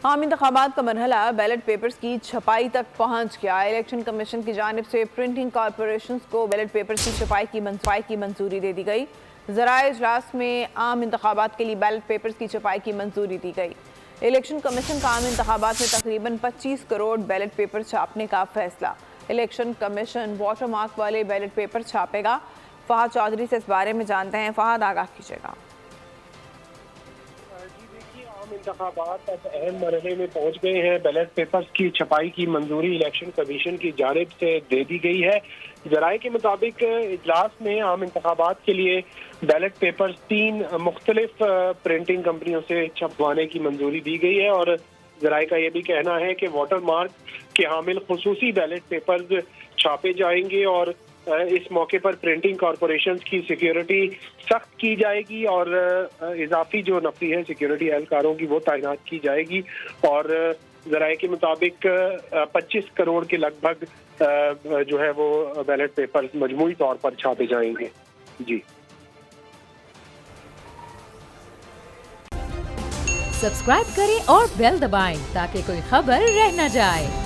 عام انتخابات کا مرحلہ بیلٹ پیپرز کی چھپائی تک پہنچ گیا۔ الیکشن کمیشن کی جانب سے پرنٹنگ کارپوریشنز کو بیلٹ پیپرز کی چھپائی کی منظوری دے دی گئی۔ ذرائع اجلاس میں عام انتخابات کے لیے بیلٹ پیپرز کی چھپائی کی منظوری دی گئی۔ الیکشن کمیشن کا عام انتخابات میں تقریباً 25 کروڑ بیلٹ پیپر چھاپنے کا فیصلہ۔ الیکشن کمیشن واٹر مارک والے بیلٹ پیپر چھاپے گا۔ فہد چودھری سے اس بارے میں جانتے ہیں۔ فہد، آگاہ کیجیے گا۔ عام انتخابات اب اہم مرحلے میں پہنچ گئے ہیں۔ بیلٹ پیپرز کی چھپائی کی منظوری الیکشن کمیشن کی جانب سے دے دی گئی ہے۔ ذرائع کے مطابق اجلاس میں عام انتخابات کے لیے بیلٹ پیپرز 3 مختلف پرنٹنگ کمپنیوں سے چھپوانے کی منظوری دی گئی ہے، اور ذرائع کا یہ بھی کہنا ہے کہ واٹر مارک کے حامل خصوصی بیلٹ پیپرز چھاپے جائیں گے، اور اس موقع پر پرنٹنگ کارپوریشنز کی سیکیورٹی سخت کی جائے گی، اور اضافی جو نفری ہے سیکیورٹی اہلکاروں کی وہ تعینات کی جائے گی، اور ذرائع کے مطابق 25 کروڑ کے لگ بھگ جو ہے وہ بیلٹ پیپر مجموعی طور پر چھاپے جائیں گے۔ جی، سبسکرائب کریں اور بیل دبائیں تاکہ کوئی خبر رہ نہ جائے۔